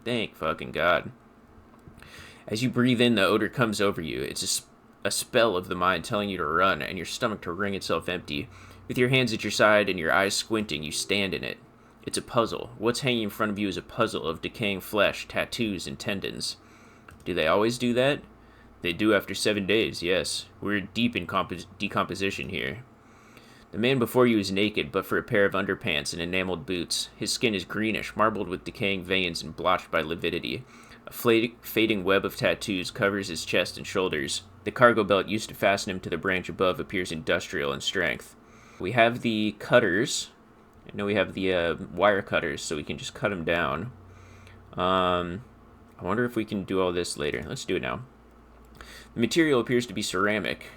Thank fucking God. As you breathe in, the odor comes over you. It's a spell of the mind telling you to run, and your stomach to wring itself empty. With your hands at your side and your eyes squinting, you stand in it. It's a puzzle. What's hanging in front of you is a puzzle of decaying flesh, tattoos, and tendons. Do they always do that? They do after 7 days, yes. We're deep in decomposition here. The man before you is naked, but for a pair of underpants and enameled boots. His skin is greenish, marbled with decaying veins and blotched by lividity. A fading web of tattoos covers his chest and shoulders. The cargo belt used to fasten him to the branch above appears industrial in strength. We have the cutters. I know we have the wire cutters, so we can just cut them down. I wonder if we can do all this later. Let's do it now. The material appears to be ceramic.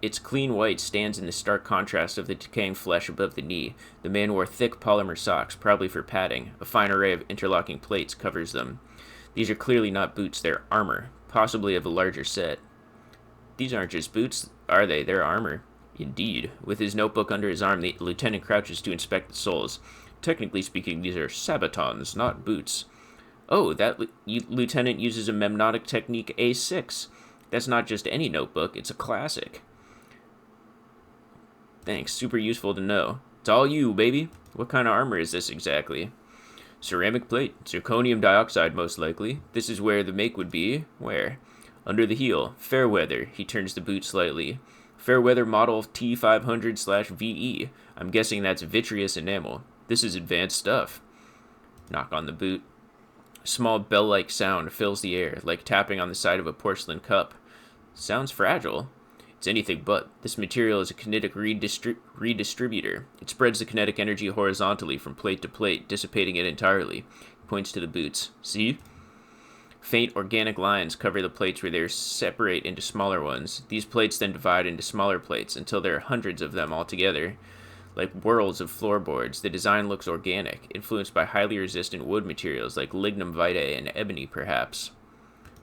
Its clean white stands in the stark contrast of the decaying flesh above the knee. The man wore thick polymer socks, probably for padding. A fine array of interlocking plates covers them. These are clearly not boots, they're armor, possibly of a larger set. These aren't just boots, are they? They're armor. Indeed. With his notebook under his arm, the lieutenant crouches to inspect the soles. Technically speaking, these are sabatons, not boots. Oh, that lieutenant uses a memnotic technique A6. That's not just any notebook, it's a classic. Thanks, super useful to know. It's all you, baby. What kind of armor is this exactly? Ceramic plate. Zirconium dioxide, most likely. This is where the make would be. Where? Under the heel. Fairweather. He turns the boot slightly. Fairweather model T500/VE. I'm guessing that's vitreous enamel. This is advanced stuff. Knock on the boot. A small bell-like sound fills the air, like tapping on the side of a porcelain cup. Sounds fragile. It's anything but. This material is a kinetic redistributor. It spreads the kinetic energy horizontally from plate to plate, dissipating it entirely. He points to the boots. See? Faint organic lines cover the plates where they separate into smaller ones. These plates then divide into smaller plates until there are hundreds of them altogether. Like whirls of floorboards, the design looks organic, influenced by highly resistant wood materials like lignum vitae and ebony, perhaps.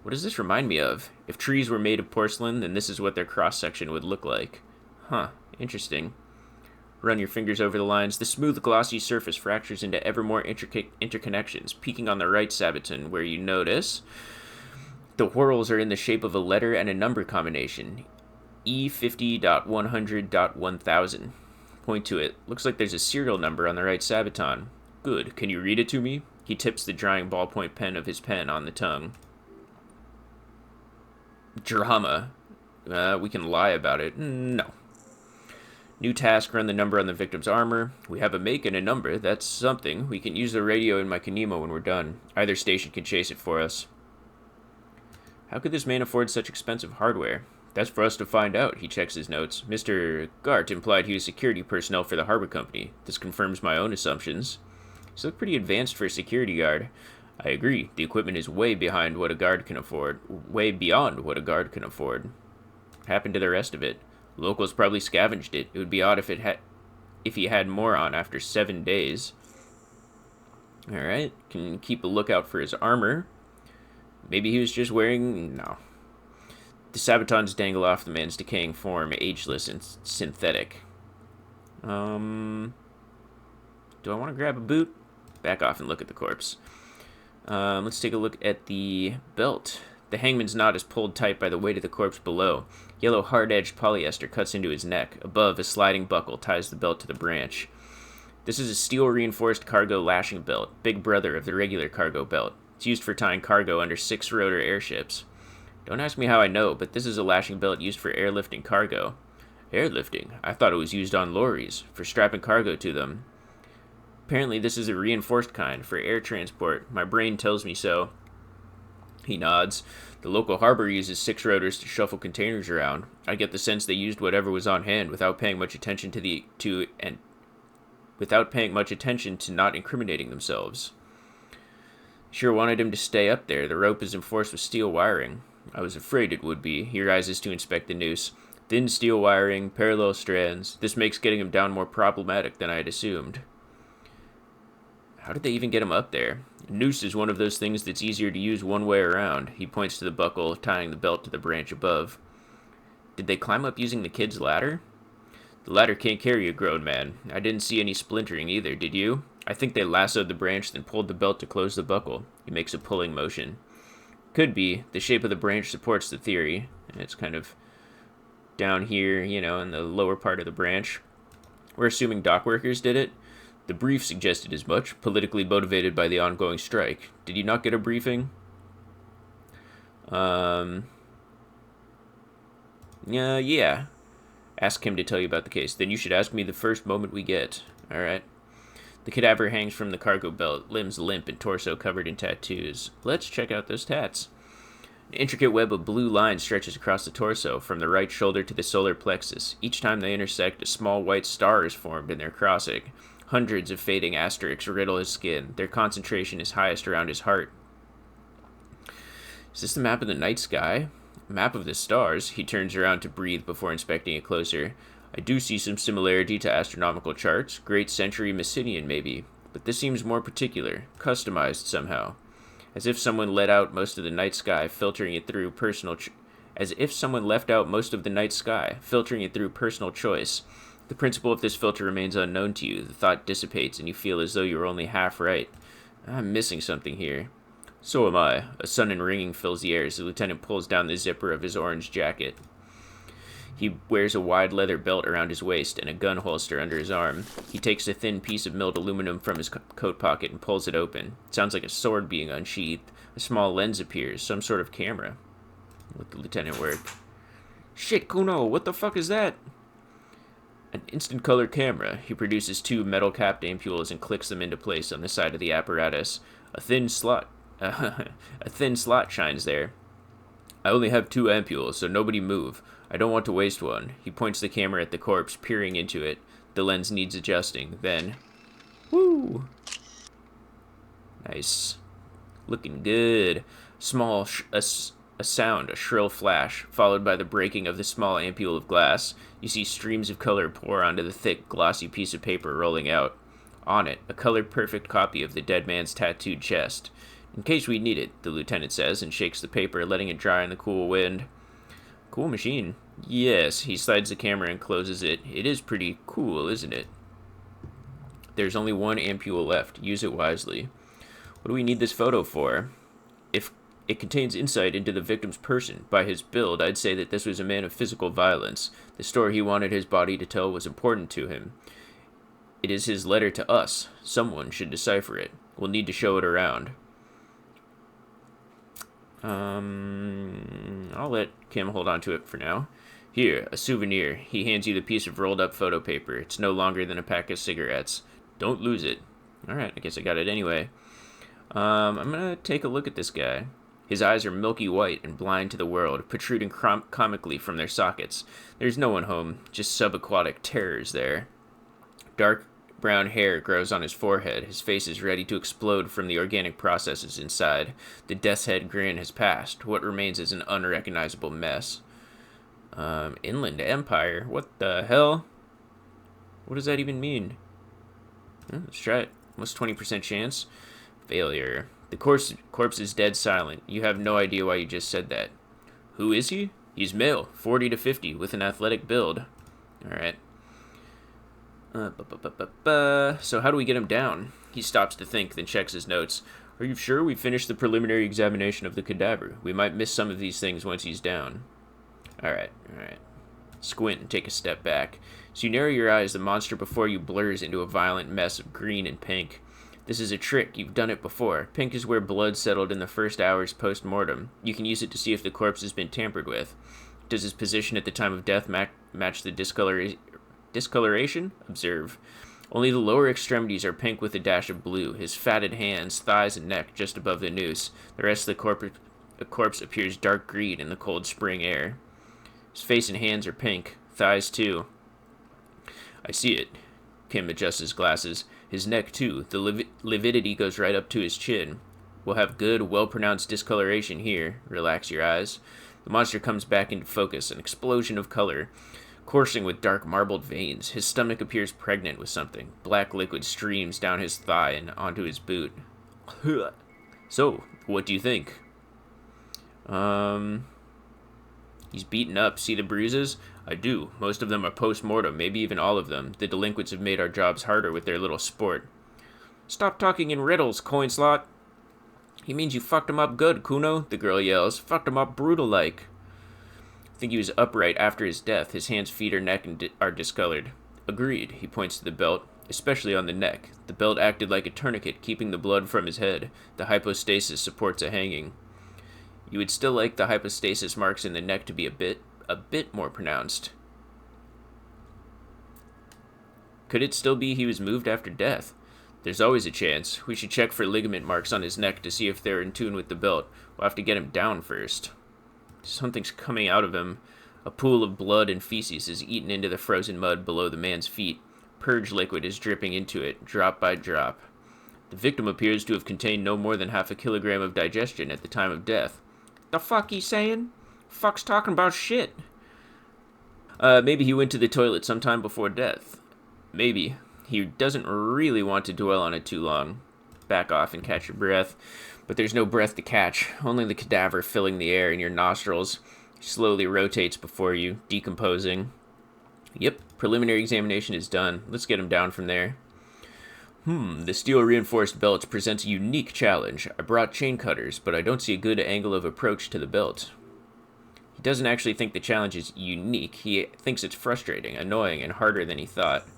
What does this remind me of? If trees were made of porcelain, then this is what their cross-section would look like. Huh, interesting. Run your fingers over the lines. The smooth, glossy surface fractures into ever more intricate interconnections, peaking on the right sabaton, where you notice the whorls are in the shape of a letter and a number combination. E50.100.1000. Point to it. Looks like there's a serial number on the right sabaton. Good. Can you read it to me? He tips the drying ballpoint pen of his pen on the tongue. Drama. We can lie about it. No. New task, run the number on the victim's armor. We have a make and a number. That's something. We can use the radio in my Kanemo when we're done. Either station can chase it for us. How could this man afford such expensive hardware? That's for us to find out, he checks his notes. Mr. Gart implied he was security personnel for the harbor company. This confirms my own assumptions. He's look pretty advanced for a security guard. I agree. The equipment is way behind what a guard can afford. Way beyond what a guard can afford. What happened to the rest of it? Locals probably scavenged it. It would be odd if he had more on after 7 days. Alright. Can keep a lookout for his armor. Maybe he was just wearing... No. The sabatons dangle off the man's decaying form, ageless and synthetic. Do I want to grab a boot? Back off and look at the corpse. Let's take a look at the belt. The hangman's knot is pulled tight by the weight of the corpse below. Yellow hard-edged polyester cuts into his neck. Above, a sliding buckle ties the belt to the branch. This is a steel-reinforced cargo lashing belt, big brother of the regular cargo belt. It's used for tying cargo under 6-rotor airships. Don't ask me how I know, but this is a lashing belt used for airlifting cargo. Airlifting? I thought it was used on lorries, for strapping cargo to them. Apparently this is a reinforced kind, for air transport. My brain tells me so. He nods. The local harbor uses 6 rotors to shuffle containers around. I get the sense they used whatever was on hand without paying much attention to not incriminating themselves. Sure wanted him to stay up there. The rope is enforced with steel wiring. I was afraid it would be. He rises to inspect the noose. Thin steel wiring, parallel strands. This makes getting him down more problematic than I had assumed. How did they even get him up there? A noose is one of those things that's easier to use one way around. He points to the buckle, tying the belt to the branch above. Did they climb up using the kid's ladder? The ladder can't carry a grown man. I didn't see any splintering either, did you? I think they lassoed the branch, then pulled the belt to close the buckle. He makes a pulling motion. Could be. The shape of the branch supports the theory. It's kind of down here, in the lower part of the branch. We're assuming dock workers did it. The brief suggested as much, politically motivated by the ongoing strike. Did you not get a briefing? Yeah. Ask him to tell you about the case. Then you should ask me the first moment we get. Alright. The cadaver hangs from the cargo belt, limbs limp and torso covered in tattoos. Let's check out those tats. An intricate web of blue lines stretches across the torso, from the right shoulder to the solar plexus. Each time they intersect, a small white star is formed in their crossing. Hundreds of fading asterisks riddle his skin. Their concentration is highest around his heart. Is this the map of the night sky? Map of the stars. He turns around to breathe before inspecting it closer. I do see some similarity to astronomical charts. Great Century Messinian, maybe. But this seems more particular. Customized somehow. As if someone let out most of the night sky, filtering it through personal choice. The principle of this filter remains unknown to you. The thought dissipates, and you feel as though you were only half right. I'm missing something here. So am I. A sudden ringing fills the air as the lieutenant pulls down the zipper of his orange jacket. He wears a wide leather belt around his waist and a gun holster under his arm. He takes a thin piece of milled aluminum from his coat pocket and pulls it open. It sounds like a sword being unsheathed. A small lens appears, some sort of camera. Let the lieutenant work. Shit, Kuno, what the fuck is that? An instant color camera. He produces two metal-capped ampules and clicks them into place on the side of the apparatus. A thin slot shines there. I only have 2 ampules, so nobody move. I don't want to waste one. He points the camera at the corpse, peering into it. The lens needs adjusting. Then, woo! Nice. Looking good. A sound, a shrill flash, followed by the breaking of the small ampule of glass. You see streams of color pour onto the thick, glossy piece of paper rolling out. On it, a color-perfect copy of the dead man's tattooed chest. In case we need it, the lieutenant says, and shakes the paper, letting it dry in the cool wind. Cool machine. Yes, he slides the camera and closes it. It is pretty cool, isn't it? There's only 1 ampule left. Use it wisely. What do we need this photo for? If it contains insight into the victim's person. By his build, I'd say that this was a man of physical violence. The story he wanted his body to tell was important to him. It is his letter to us. Someone should decipher it. We'll need to show it around. I'll let Kim hold on to it for now. Here, a souvenir. He hands you the piece of rolled up photo paper. It's no longer than a pack of cigarettes. Don't lose it. Alright, I guess I got it anyway. I'm gonna take a look at this guy. His eyes are milky white and blind to the world, protruding comically from their sockets. There's no one home, just subaquatic terrors there. Dark brown hair grows on his forehead. His face is ready to explode from the organic processes inside. The death's head grin has passed. What remains is an unrecognizable mess. Inland Empire? What the hell? What does that even mean? Let's try it. Almost 20% chance. Failure. The corpse is dead silent. You have no idea why you just said that. Who is he? He's male, 40 to 50, with an athletic build. Alright. So how do we get him down? He stops to think, then checks his notes. Are you sure we finished the preliminary examination of the cadaver? We might miss some of these things once he's down. Alright. Squint and take a step back. As you narrow your eyes, the monster before you blurs into a violent mess of green and pink. This is a trick. You've done it before. Pink is where blood settled in the first hours post-mortem. You can use it to see if the corpse has been tampered with. Does his position at the time of death match the discoloration? Observe. Only the lower extremities are pink with a dash of blue. His fatted hands, thighs, and neck just above the noose. The rest of the corpse appears dark green in the cold spring air. His face and hands are pink. Thighs, too. I see it. Kim adjusts his glasses. His neck, too. The lividity goes right up to his chin. We'll have good, well-pronounced discoloration here. Relax your eyes. The monster comes back into focus, an explosion of color, coursing with dark marbled veins. His stomach appears pregnant with something. Black liquid streams down his thigh and onto his boot. So, what do you think? He's beaten up. See the bruises? I do. Most of them are post-mortem, maybe even all of them. The delinquents have made our jobs harder with their little sport. Stop talking in riddles, coin slot. He means you fucked him up good, Kuno, the girl yells. Fucked him up brutal-like. I think he was upright after his death. His hands, feet, or neck are discolored. Agreed, he points to the belt, especially on the neck. The belt acted like a tourniquet, keeping the blood from his head. The hypostasis supports a hanging. You would still like the hypostasis marks in the neck to be a bit more pronounced. Could it still be he was moved after death? There's always a chance. We should check for ligament marks on his neck to see if they're in tune with the belt. We'll have to get him down first. Something's coming out of him. A pool of blood and feces is eaten into the frozen mud below the man's feet. Purge liquid is dripping into it, drop by drop. The victim appears to have contained no more than half a kilogram of digestion at the time of death. The fuck he saying? Fuck's talking about shit. Maybe he went to the toilet sometime before death. Maybe. He doesn't really want to dwell on it too long. Back off and catch your breath. But there's no breath to catch. Only the cadaver filling the air in your nostrils. Slowly rotates before you, decomposing. Yep, preliminary examination is done. Let's get him down from there. The steel-reinforced belt presents a unique challenge. I brought chain cutters, but I don't see a good angle of approach to the belt. He doesn't actually think the challenge is unique. He thinks it's frustrating, annoying, and harder than he thought.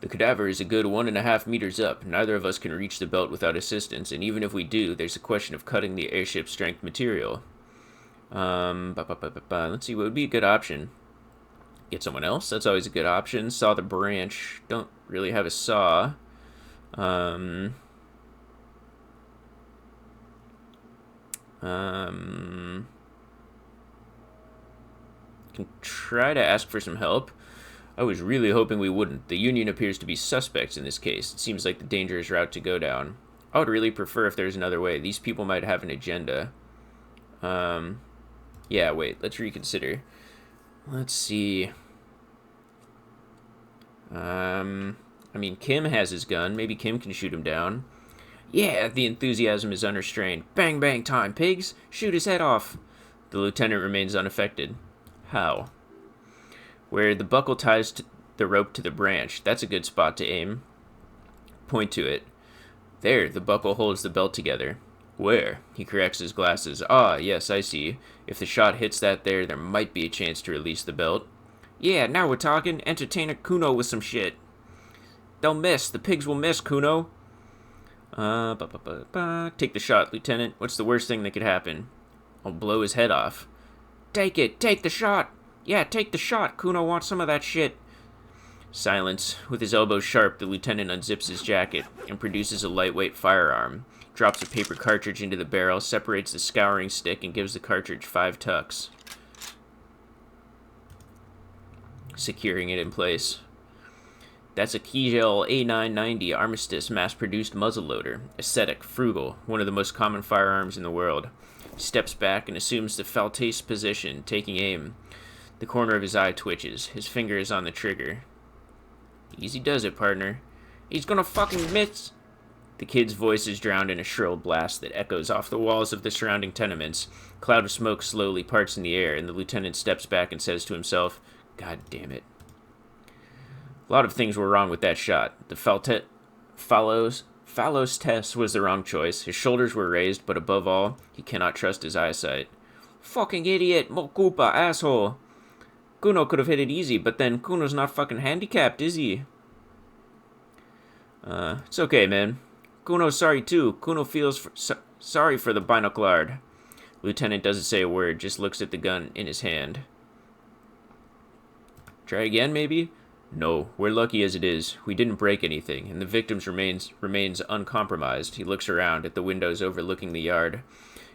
The cadaver is a good 1.5 meters up. Neither of us can reach the belt without assistance, and even if we do, there's a question of cutting the airship-strength material. Let's see, what would be a good option? Get someone else? That's always a good option. Saw the branch. Don't really have a saw. Can try to ask for some help. I was really hoping we wouldn't. The Union appears to be suspects in this case. It seems like the dangerous route to go down. I would really prefer if there's another way. These people might have an agenda. Yeah, wait. Let's reconsider. Let's see. I mean, Kim has his gun. Maybe Kim can shoot him down. Yeah, the enthusiasm is unrestrained. Bang, bang time, pigs! Shoot his head off! The lieutenant remains unaffected. How? Where the buckle ties the rope to the branch. That's a good spot to aim. Point to it. There, the buckle holds the belt together. Where? He corrects his glasses. Ah, yes, I see. If the shot hits that there might be a chance to release the belt. Yeah, now we're talking. Entertain Kuno with some shit. They'll miss. The pigs will miss, Kuno. Take the shot, Lieutenant. What's the worst thing that could happen? I'll blow his head off. Take it. Take the shot. Yeah, take the shot. Kuno wants some of that shit. Silence. With his elbows sharp, the lieutenant unzips his jacket and produces a lightweight firearm. Drops a paper cartridge into the barrel, separates the scouring stick, and gives the cartridge 5 tucks, securing it in place. That's a Kegel A990 Armistice mass-produced muzzleloader. Aesthetic, frugal, one of the most common firearms in the world. He steps back and assumes the Faltace position, taking aim. The corner of his eye twitches. His finger is on the trigger. Easy does it, partner. He's gonna fucking miss. The kid's voice is drowned in a shrill blast that echoes off the walls of the surrounding tenements. A cloud of smoke slowly parts in the air, and the lieutenant steps back and says to himself, God damn it. A lot of things were wrong with that shot. The Phallos test was the wrong choice. His shoulders were raised, but above all, he cannot trust his eyesight. Fucking idiot, Mokupa, asshole. Kuno could have hit it easy, but then Kuno's not fucking handicapped, is he? It's okay, man. Kuno's sorry too. Kuno feels sorry for the binoclard. Lieutenant doesn't say a word, just looks at the gun in his hand. Try again, maybe? No, we're lucky as it is. We didn't break anything, and the victim remains uncompromised. He looks around at the windows overlooking the yard.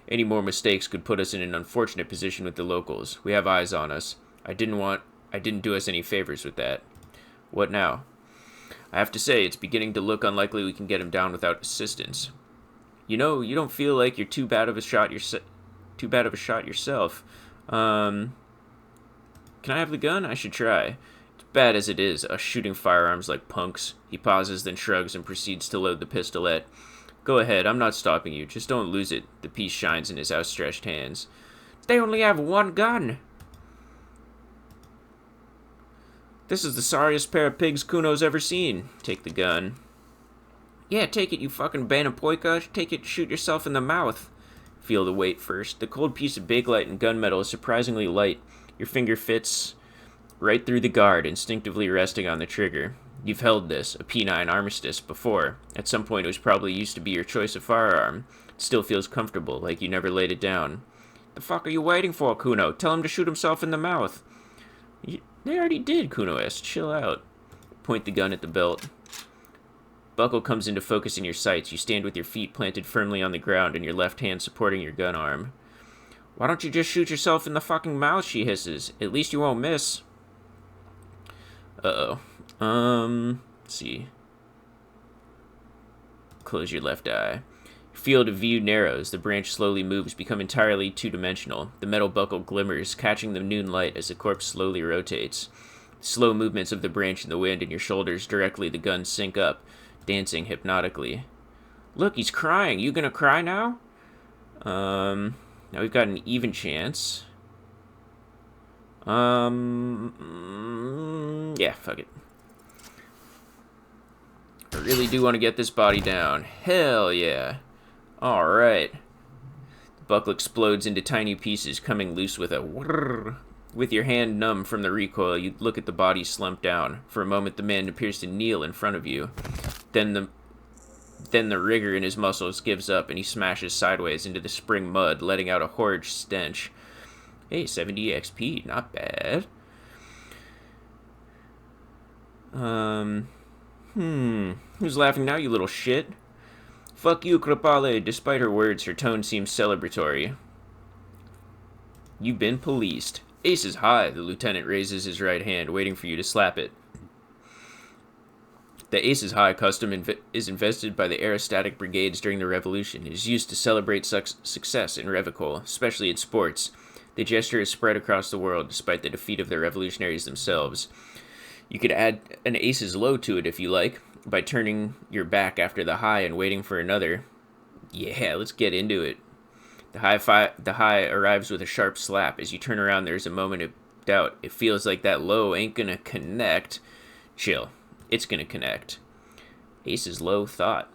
Any more mistakes could put us in an unfortunate position with the locals. We have eyes on us. I didn't do us any favors with that. What now? I have to say, it's beginning to look unlikely we can get him down without assistance. You know, you don't feel like you're too bad of a shot yourself. Can I have the gun? I should try. It's bad as it is, us shooting firearms like punks. He pauses, then shrugs and proceeds to load the pistolet. Go ahead, I'm not stopping you. Just don't lose it. The piece shines in his outstretched hands. They only have one gun. This is the sorriest pair of pigs Kuno's ever seen. Take the gun. Yeah, take it, you fucking Banapoika. Take it, shoot yourself in the mouth. Feel the weight first. The cold piece of bakelite and gunmetal is surprisingly light. Your finger fits right through the guard, instinctively resting on the trigger. You've held this, a P9 armistice, before. At some point it was probably used to be your choice of firearm. It still feels comfortable, like you never laid it down. The fuck are you waiting for, Kuno? Tell him to shoot himself in the mouth. They already did, Kuno asks. Chill out. Point the gun at the belt. Buckle comes into focus in your sights. You stand with your feet planted firmly on the ground and your left hand supporting your gun arm. Why don't you just shoot yourself in the fucking mouth, she hisses. At least you won't miss. Uh-oh. Let's see. Close your left eye. Your field of view narrows. The branch slowly moves, become entirely two-dimensional. The metal buckle glimmers, catching the noon light as the corpse slowly rotates. Slow movements of the branch in the wind and your shoulders directly the gun sync up, dancing hypnotically. Look, he's crying. You gonna cry now? Now we've got an even chance. Yeah, fuck it. I really do want to get this body down. Hell yeah. Alright. The buckle explodes into tiny pieces, coming loose with a whirr. With your hand numb from the recoil, you look at the body slumped down. For a moment, the man appears to kneel in front of you. Then the rigor in his muscles gives up, and he smashes sideways into the spring mud, letting out a horrid stench. Hey, 70 XP, not bad. Who's laughing now, you little shit? Fuck you, Krapale. Despite her words, her tone seems celebratory. You've been policed. Ace is high. The lieutenant raises his right hand, waiting for you to slap it. The Ace is High custom is invested by the aerostatic brigades during the Revolution. It is used to celebrate success in Revicol, especially in sports. The gesture is spread across the world, despite the defeat of the revolutionaries themselves. You could add an Ace's Low to it if you like, by turning your back after the high and waiting for another. Yeah, let's get into it. The high arrives with a sharp slap. As you turn around, there's a moment of doubt. It feels like that low ain't gonna connect. Chill. It's gonna connect. Ace's Low thought.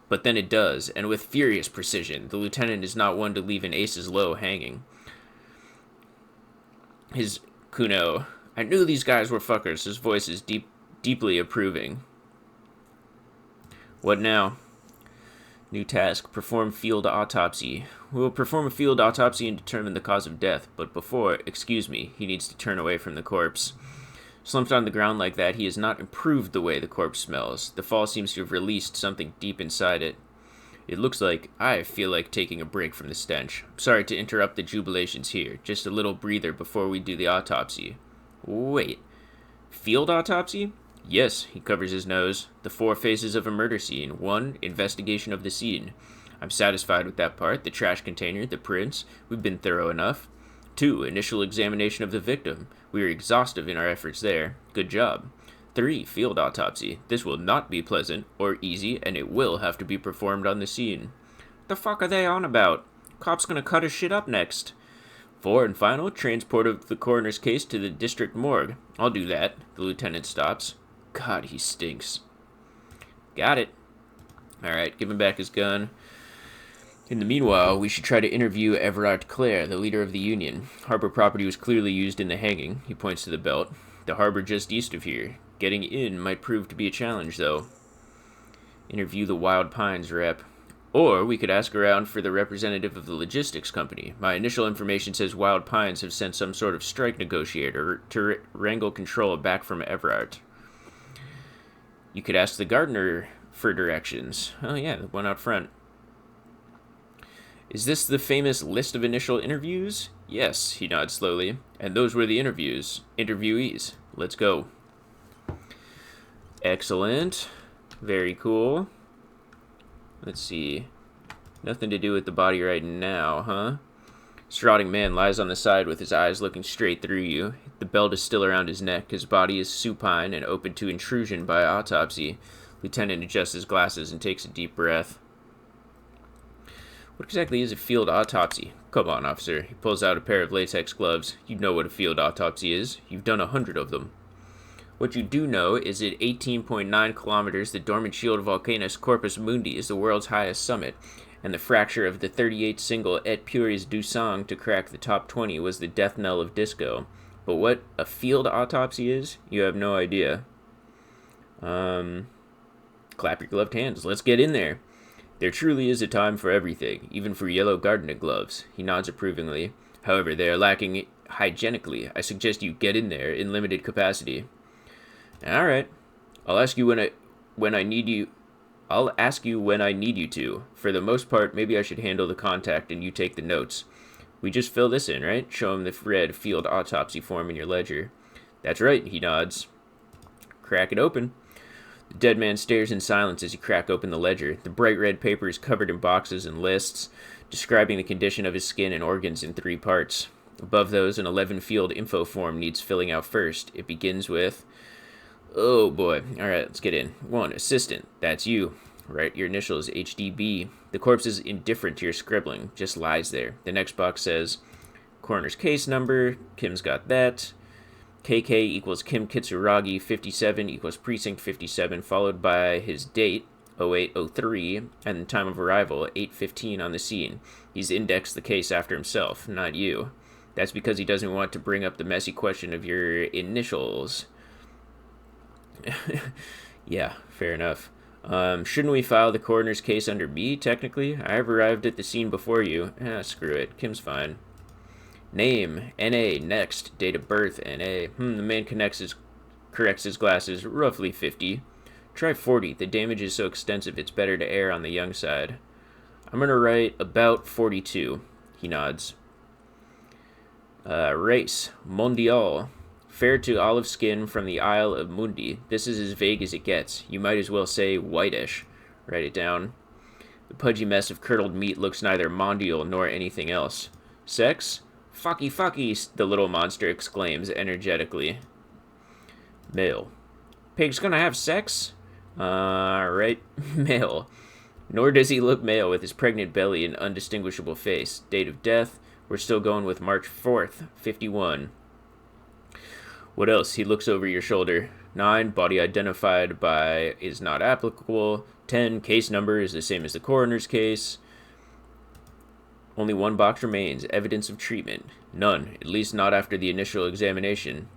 But then it does, and with furious precision. The lieutenant is not one to leave an Ace's Low hanging. His Kuno. I knew these guys were fuckers. His voice is deeply approving. What now? New task. Perform field autopsy. We will perform a field autopsy and determine the cause of death, but before, excuse me, he needs to turn away from the corpse. Slumped on the ground like that, he has not improved the way the corpse smells. The fall seems to have released something deep inside it. It looks like I feel like taking a break from the stench. I'm sorry to interrupt the jubilations here. Just a little breather before we do the autopsy. Wait. Field autopsy? Yes, he covers his nose. The 4 phases of a murder scene. 1, investigation of the scene. I'm satisfied with that part. The trash container, the prints. We've been thorough enough. 2, initial examination of the victim. We are exhaustive in our efforts there. Good job. 3, field autopsy. This will not be pleasant or easy, and it will have to be performed on the scene. The fuck are they on about? Cop's gonna cut his shit up next. 4, and final, transport of the coroner's case to the district morgue. I'll do that. The lieutenant stops. God, he stinks. Got it. Alright, give him back his gun. In the meanwhile, we should try to interview Everard Clare, the leader of the Union. Harbor property was clearly used in the hanging. He points to the belt. The harbor just east of here. Getting in might prove to be a challenge, though. Interview the Wild Pines rep. Or we could ask around for the representative of the logistics company. My initial information says Wild Pines have sent some sort of strike negotiator to wrangle control back from Everard. You could ask the gardener for directions. Oh yeah, the one out front. Is this the famous list of initial interviews? Yes, he nods slowly. And those were the interviewees. Let's go. Excellent. Very cool. Let's see. Nothing to do with the body right now, huh? Striding man lies on the side with his eyes looking straight through you. The belt is still around his neck. His body is supine and open to intrusion by autopsy. Lieutenant adjusts his glasses and takes a deep breath. What exactly is a field autopsy? Come on, officer. He pulls out a pair of latex gloves. You know what a field autopsy is. You've done 100 of them. What you do know is at 18.9 kilometers, the dormant shield volcanus Corpus Mundi is the world's highest summit, and the fracture of the 38 single Et Puris du Sang to crack the top 20 was the death knell of disco. But what a field autopsy is, you have no idea. Clap your gloved hands. Let's get in there. There truly is a time for everything, even for yellow gardening gloves. He nods approvingly. However, they are lacking hygienically. I suggest you get in there in limited capacity. All right. I'll ask you when I need you. I'll ask you when I need you to. For the most part, maybe I should handle the contact and you take the notes. We just fill this in, right? Show him the red field autopsy form in your ledger. That's right, he nods. Crack it open. The dead man stares in silence as you crack open the ledger. The bright red paper is covered in boxes and lists, describing the condition of his skin and organs in 3 parts. Above those, an 11-field info form needs filling out first. It begins with... Oh boy. Alright, let's get in. 1. Assistant. That's you. Write your initials, HDB. The corpse is indifferent to your scribbling, just lies there. The next box says, coroner's case number. Kim's got that. KK equals Kim Kitsuragi, 57 equals precinct 57, followed by his date, 0803, and the time of arrival, 8:15 on the scene. He's indexed the case after himself, not you. That's because he doesn't want to bring up the messy question of your initials. Yeah, fair enough. Shouldn't we file the coroner's case under me, technically? I have arrived at the scene before you. Screw it. Kim's fine. Name, N.A. Next. Date of birth, N.A. The man corrects his glasses. Roughly 50. Try 40. The damage is so extensive it's better to err on the young side. I'm going to write about 42. He nods. Race, Mondial. Fair to olive skin from the Isle of Mundi. This is as vague as it gets. You might as well say whitish. Write it down. The pudgy mess of curdled meat looks neither mondial nor anything else. Sex? Fucky fucky, the little monster exclaims energetically. Male. Pig's gonna have sex? Right. Male. Nor does he look male with his pregnant belly and undistinguishable face. Date of death? We're still going with March 4th, 51. What else? He looks over your shoulder. 9, body identified by is not applicable. 10, case number is the same as the coroner's case. Only 1 box remains. Evidence of treatment. None, at least not after the initial examination.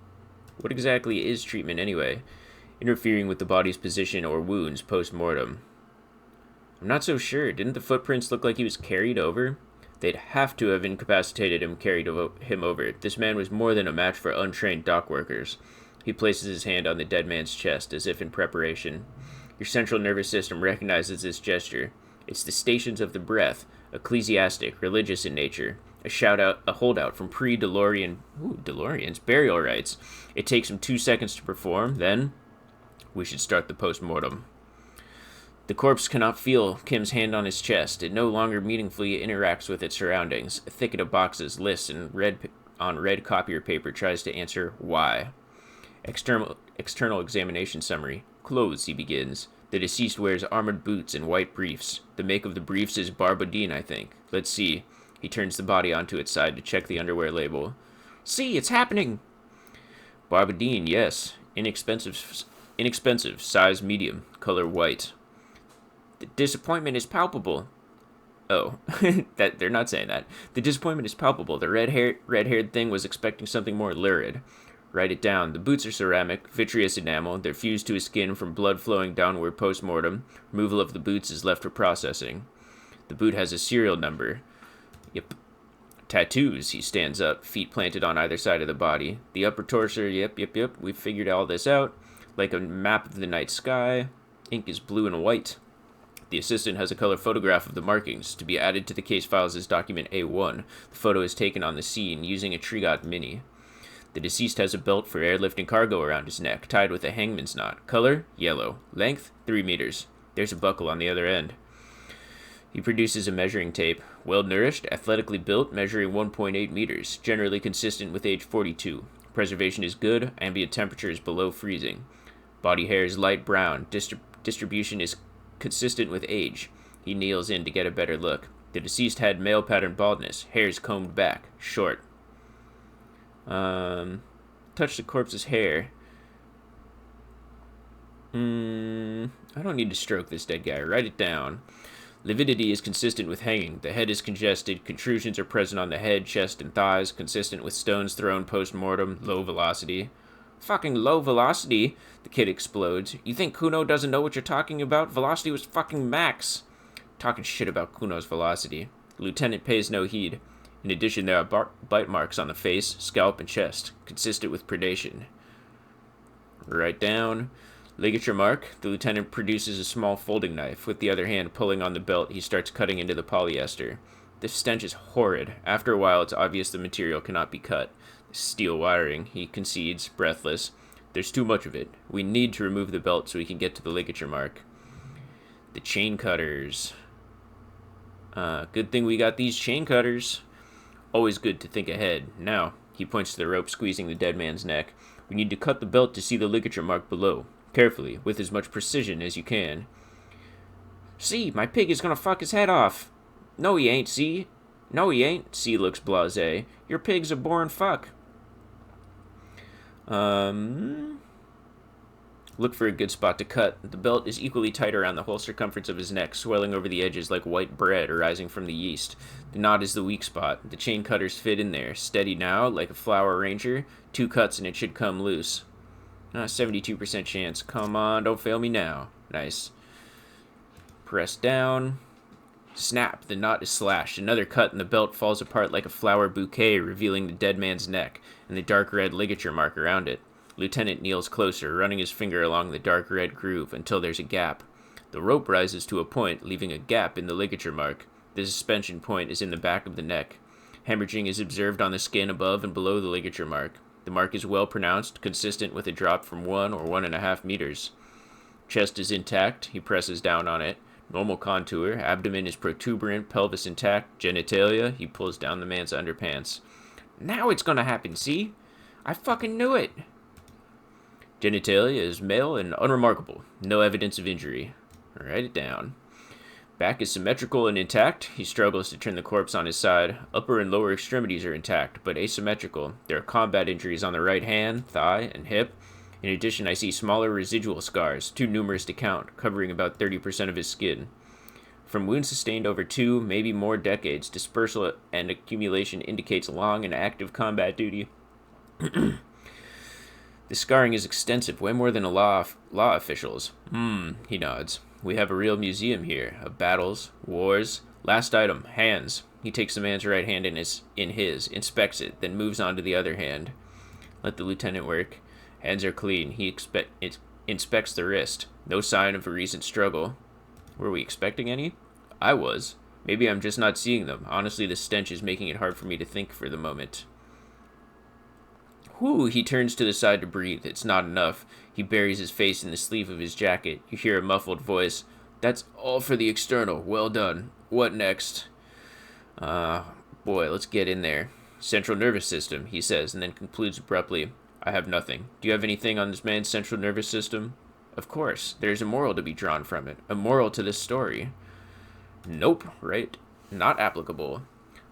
What exactly is treatment anyway? Interfering with the body's position or wounds post-mortem. I'm not so sure. Didn't the footprints look like he was carried over? They'd have to have incapacitated him, carried him over. This man was more than a match for untrained dock workers. He places his hand on the dead man's chest, as if in preparation. Your central nervous system recognizes this gesture. It's the stations of the breath, ecclesiastic, religious in nature. A holdout from DeLorean's burial rites. It takes him 2 seconds to perform, then we should start the post-mortem. The corpse cannot feel Kim's hand on his chest. It no longer meaningfully interacts with its surroundings. A thicket of boxes, lists, and red copier paper tries to answer why. External examination summary. Clothes, he begins. The deceased wears armored boots and white briefs. The make of the briefs is Barbadine, I think. Let's see. He turns the body onto its side to check the underwear label. See, it's happening! Barbadine, yes. Inexpensive, size medium, color white. The disappointment is palpable. Oh, that they're not saying that. The disappointment is palpable. The red-haired thing was expecting something more lurid. Write it down. The boots are ceramic, vitreous enamel. They're fused to his skin from blood flowing downward post-mortem. Removal of the boots is left for processing. The boot has a serial number. Yep. Tattoos. He stands up, feet planted on either side of the body. The upper torso. Yep. We've figured all this out. Like a map of the night sky. Ink is blue and white. The assistant has a color photograph of the markings to be added to the case files as document A1. The photo is taken on the scene using a Trigot Mini. The deceased has a belt for airlifting cargo around his neck, tied with a hangman's knot. Color? Yellow. Length? 3 meters. There's a buckle on the other end. He produces a measuring tape. Well-nourished, athletically built, measuring 1.8 meters, generally consistent with age 42. Preservation is good, ambient temperature is below freezing. Body hair is light brown. Distribution is consistent with age. He kneels in to get a better look. The deceased had male pattern baldness, hairs combed back, short. Touch the corpse's hair. I don't need to stroke this dead guy. Write it down. Lividity is consistent with hanging. The head is congested. Contusions are present on the head, chest, and thighs, consistent with stones thrown post-mortem. Low velocity. Fucking low velocity? The kid explodes. You think Kuno doesn't know what you're talking about? Velocity was fucking max. Talking shit about Kuno's velocity. The lieutenant pays no heed. In addition, there are bite marks on the face, scalp, and chest, consistent with predation. Write down. Ligature mark. The lieutenant produces a small folding knife. With the other hand pulling on the belt, he starts cutting into the polyester. The stench is horrid. After a while, it's obvious the material cannot be cut. Steel wiring, he concedes, breathless. There's too much of it. We need to remove the belt so we can get to the ligature mark. The chain cutters. Good thing we got these chain cutters. Always good to think ahead. Now, he points to the rope squeezing the dead man's neck. We need to cut the belt to see the ligature mark below. Carefully, with as much precision as you can. See, my pig is gonna fuck his head off. No, he ain't, see? No, he ain't. C looks blasé. Your pig's a born fuck. Look for a good spot to cut. The belt is equally tight around the whole circumference of his neck, swelling over the edges like white bread arising from the yeast. The knot is the weak spot. The chain cutters fit in there. Steady now, like a flower arranger. 2 cuts and it should come loose. 72% chance. Come on, don't fail me now. Nice. Press down. Snap, the knot is slashed. Another cut and the belt falls apart like a flower bouquet, revealing the dead man's neck and the dark red ligature mark around it. Lieutenant kneels closer, running his finger along the dark red groove until there's a gap. The rope rises to a point, leaving a gap in the ligature mark. The suspension point is in the back of the neck. Hemorrhaging is observed on the skin above and below the ligature mark. The mark is well pronounced, consistent with a drop from 1 or 1.5 meters. Chest is intact. He presses down on it. Normal contour. Abdomen is protuberant. Pelvis intact. Genitalia. He pulls down the man's underpants. Now it's gonna happen, see? I fucking knew it. Genitalia is male and unremarkable. No evidence of injury. Write it down. Back is symmetrical and intact. He struggles to turn the corpse on his side. Upper and lower extremities are intact, but asymmetrical. There are combat injuries on the right hand, thigh, and hip. In addition, I see smaller residual scars, too numerous to count, covering about 30% of his skin. From wounds sustained over 2, maybe more decades, dispersal and accumulation indicates long and active combat duty. The scarring is extensive, way more than a law officials. He nods. We have a real museum here, of battles, wars. Last item, hands. He takes the man's right hand in his, inspects it, then moves on to the other hand. Let the lieutenant work. Hands are clean. He inspects the wrist. No sign of a recent struggle. Were we expecting any? I was. Maybe I'm just not seeing them. Honestly, the stench is making it hard for me to think for the moment. Whew, he turns to the side to breathe. It's not enough. He buries his face in the sleeve of his jacket. You hear a muffled voice. That's all for the external. Well done. What next? Boy, let's get in there. Central nervous system, he says, and then concludes abruptly. I have nothing. Do you have anything on this man's central nervous system? Of course. There's a moral to be drawn from it. A moral to this story. Nope, right? Not applicable.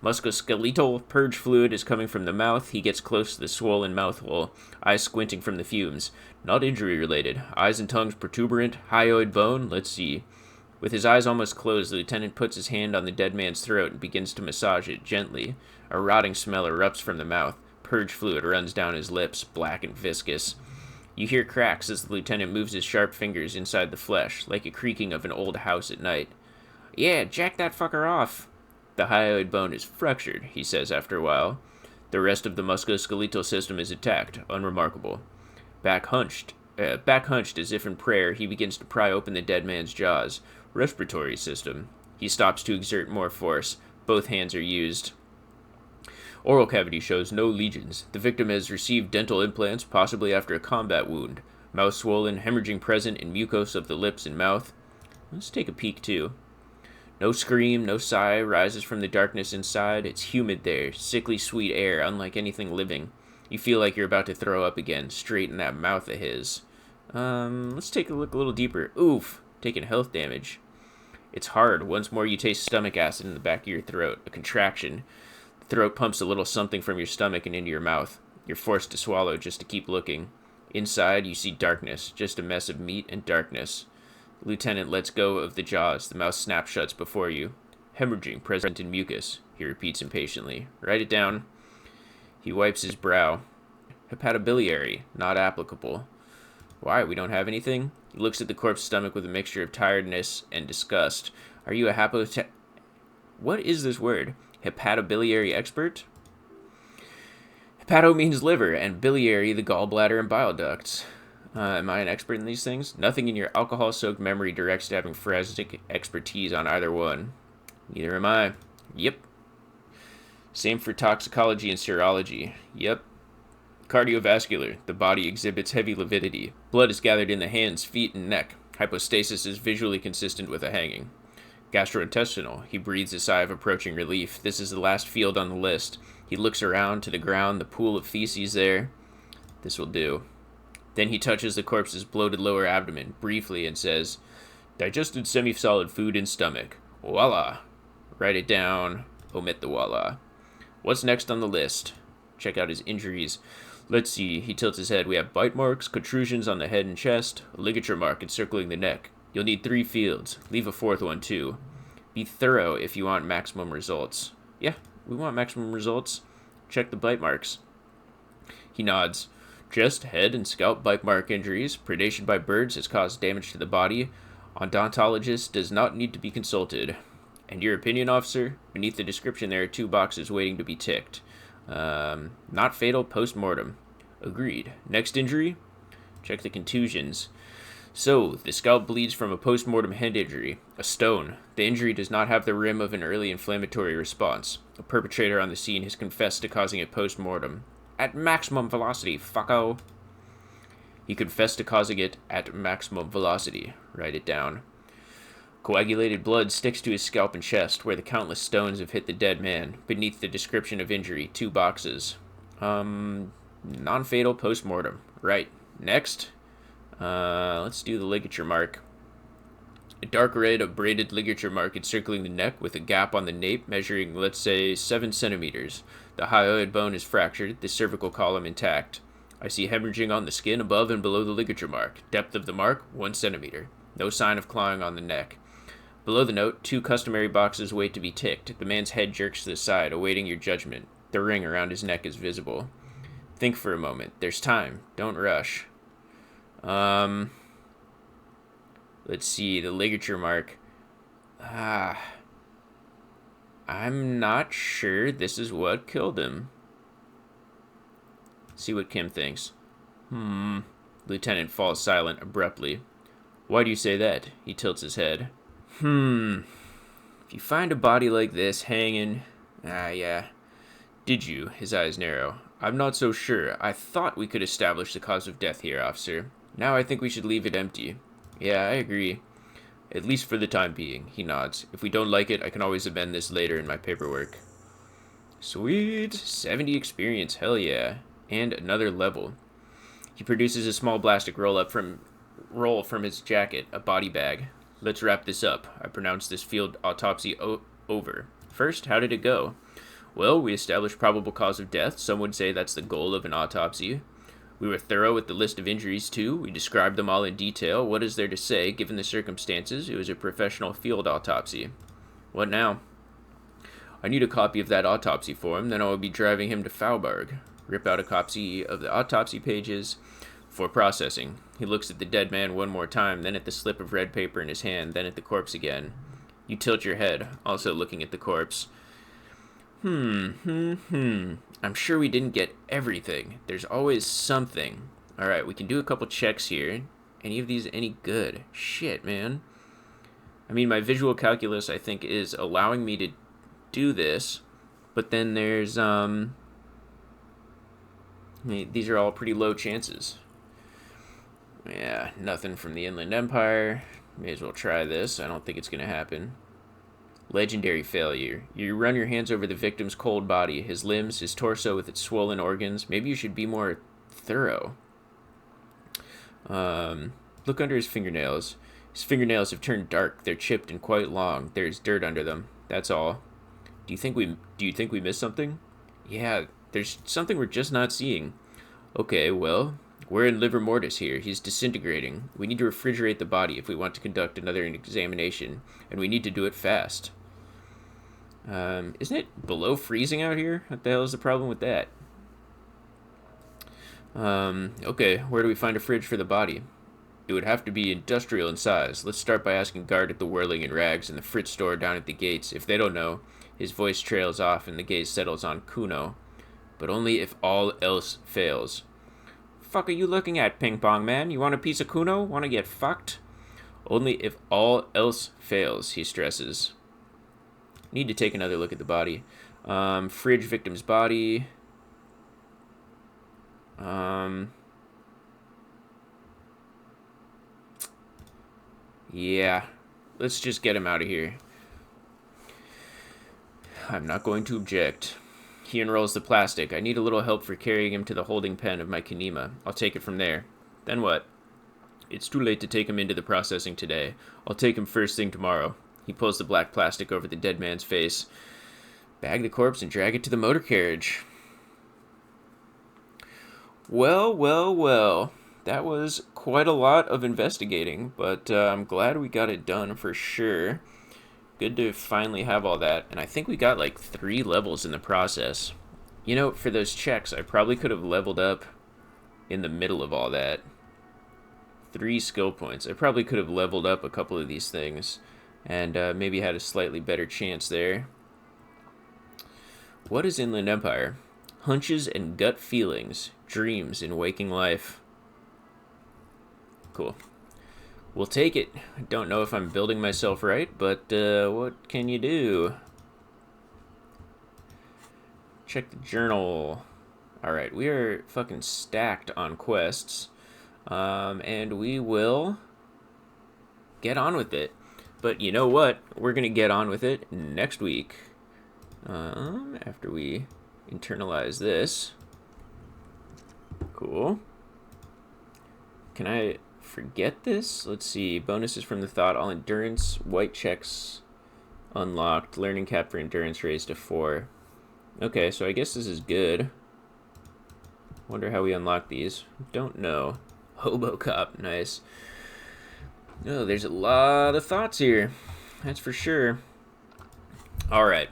Musculoskeletal purge fluid is coming from the mouth. He gets close to the swollen mouth hole, eyes squinting from the fumes. Not injury related. Eyes and tongues protuberant. Hyoid bone. Let's see. With his eyes almost closed, the lieutenant puts his hand on the dead man's throat and begins to massage it gently. A rotting smell erupts from the mouth. Purge fluid runs down his lips, black and viscous. You hear cracks as the lieutenant moves his sharp fingers inside the flesh, like a creaking of an old house at night. Yeah, jack that fucker off. The hyoid bone is fractured, he says after a while. The rest of the musculoskeletal system is intact, unremarkable. Back hunched as if in prayer, he begins to pry open the dead man's jaws. Respiratory system. He stops to exert more force. Both hands are used. Oral cavity shows no lesions. The victim has received dental implants, possibly after a combat wound. Mouth swollen, hemorrhaging present in mucose of the lips and mouth. Let's take a peek, too. No scream, no sigh rises from the darkness inside. It's humid there, sickly sweet air, unlike anything living. You feel like you're about to throw up again, straight in that mouth of his. Let's take a look a little deeper. Oof, taking health damage. It's hard. Once more you taste stomach acid in the back of your throat, a contraction. The throat pumps a little something from your stomach and into your mouth. You're forced to swallow just to keep looking. Inside, you see darkness, just a mess of meat and darkness. The lieutenant lets go of the jaws. The mouth snaps shut before you. Hemorrhaging, present in mucus, he repeats impatiently. Write it down. He wipes his brow. Hepatobiliary, not applicable. Why, we don't have anything? He looks at the corpse's stomach with a mixture of tiredness and disgust. Are you a What is this word? Hepatobiliary expert? Hepato means liver, and biliary the gallbladder and bile ducts. Am I an expert in these things? Nothing in your alcohol-soaked memory directs to having forensic expertise on either one. Neither am I. Yep. Same for toxicology and serology. Yep. Cardiovascular. The body exhibits heavy lividity. Blood is gathered in the hands, feet, and neck. Hypostasis is visually consistent with a hanging. Gastrointestinal. He breathes a sigh of approaching relief. This is the last field on the list. He looks around to the ground, the pool of feces there. This will do. Then he touches the corpse's bloated lower abdomen briefly and says, digested semi-solid food in stomach. Voila. Write it down. Omit the voila. What's next on the list? Check out his injuries. Let's see. He tilts his head. We have bite marks, protrusions on the head and chest, a ligature mark encircling the neck. You'll need 3 fields. Leave a 4th one, too. Be thorough if you want maximum results. Yeah, we want maximum results. Check the bite marks. He nods. Chest, head, and scalp bite mark injuries. Predation by birds has caused damage to the body. Odontologist does not need to be consulted. And your opinion, officer? Beneath the description there are 2 boxes waiting to be ticked. Not fatal post-mortem. Agreed. Next injury? Check the contusions. So, the scalp bleeds from a post-mortem head injury. A stone. The injury does not have the rim of an early inflammatory response. A perpetrator on the scene has confessed to causing it post-mortem. At maximum velocity, fucko. He confessed to causing it at maximum velocity. Write it down. Coagulated blood sticks to his scalp and chest, where the countless stones have hit the dead man. Beneath the description of injury, 2 boxes. Non-fatal post-mortem. Right. Next. Let's do the ligature mark. A dark red abraded ligature mark encircling the neck with a gap on the nape measuring, let's say, 7 centimeters. The hyoid bone is fractured, the cervical column intact. I see hemorrhaging on the skin above and below the ligature mark. Depth of the mark, 1 centimeter. No sign of clawing on the neck. Below the note, 2 customary boxes wait to be ticked. The man's head jerks to the side, awaiting your judgment. The ring around his neck is visible. Think for a moment. There's time. Don't rush. Let's see, the ligature mark. I'm not sure this is what killed him. See what Kim thinks. Lieutenant falls silent abruptly. Why do you say that? He tilts his head. If you find a body like this hanging... yeah. Did you? His eyes narrow. I'm not so sure. I thought we could establish the cause of death here, officer. Now I think we should leave it empty. Yeah, I agree. At least for the time being, he nods. If we don't like it, I can always amend this later in my paperwork. Sweet. 70 experience, hell yeah. And another level. He produces a small plastic roll from his jacket, a body bag. Let's wrap this up. I pronounce this field autopsy over. First, how did it go? Well, we established probable cause of death. Some would say that's the goal of an autopsy. We were thorough with the list of injuries, too. We described them all in detail. What is there to say, given the circumstances? It was a professional field autopsy. What now? I need a copy of that autopsy form, then I will be driving him to Faubourg. Rip out a copy of the autopsy pages for processing. He looks at the dead man one more time, then at the slip of red paper in his hand, then at the corpse again. You tilt your head, also looking at the corpse. I'm sure we didn't get everything. There's always something. Alright, we can do a couple checks here. Any of these any good? Shit, man. I mean, my visual calculus, I think, is allowing me to do this. But then there's, these are all pretty low chances. Yeah, nothing from the Inland Empire. May as well try this. I don't think it's going to happen. Legendary failure. You run your hands over the victim's cold body, his limbs, his torso with its swollen organs. Maybe you should be more thorough. Look under his fingernails. His fingernails have turned dark. They're chipped and quite long. There's dirt under them. That's all. Do you think we missed something? Yeah, there's something we're just not seeing. Okay, well, We're in livor mortis here. He's disintegrating. We need to refrigerate the body if we want to conduct another examination, and we need to do it fast. Isn't it below freezing out here? What the hell is the problem with that? Okay, where do we find a fridge for the body? It would have to be industrial in size. Let's start by asking guard at the Whirling in Rags and the Fritz store down at the gates. If they don't know, his voice trails off and the gaze settles on Kuno. But only if all else fails. Fuck are you looking at, Ping Pong Man? You want a piece of Kuno? Want to get fucked? Only if all else fails, he stresses. Need to take another look at the body. Fridge victim's body. Yeah. Let's just get him out of here. I'm not going to object. He unrolls the plastic. I need a little help for carrying him to the holding pen of my Kanima. I'll take it from there. Then what? It's too late to take him into the processing today. I'll take him first thing tomorrow. He pulls the black plastic over the dead man's face. Bag the corpse and drag it to the motor carriage. Well. That was quite a lot of investigating, but I'm glad we got it done for sure. Good to finally have all that. And I think we got like 3 levels in the process. You know, for those checks, I probably could have leveled up in the middle of all that. 3 skill points. I probably could have leveled up a couple of these things and maybe had a slightly better chance there. What is Inland Empire? Hunches and gut feelings. Dreams in waking life. Cool. We'll take it. I don't know if I'm building myself right, but what can you do? Check the journal. Alright, we are fucking stacked on quests. And we will get on with it. But you know what? We're going to get on with it next week. After we internalize this. Cool. Can I forget this? Let's see. Bonuses from the thought. All endurance. White checks unlocked. Learning cap for endurance raised to 4. Okay, so I guess this is good. Wonder how we unlock these. Don't know. Hobo cop. Nice. Oh, there's a lot of thoughts here. That's for sure. Alright.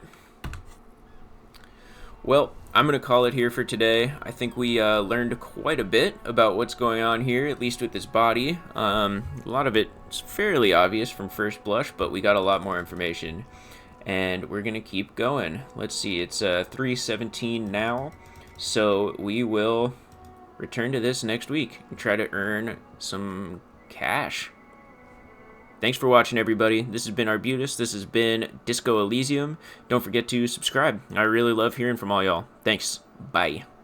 Well, I'm going to call it here for today. I think we learned quite a bit about what's going on here, at least with this body. A lot of it is fairly obvious from first blush, but we got a lot more information. And we're going to keep going. Let's see, it's 3:17 now, so we will return to this next week and try to earn some cash. Thanks for watching, everybody. This has been Arbutus. This has been Disco Elysium. Don't forget to subscribe. I really love hearing from all y'all. Thanks. Bye.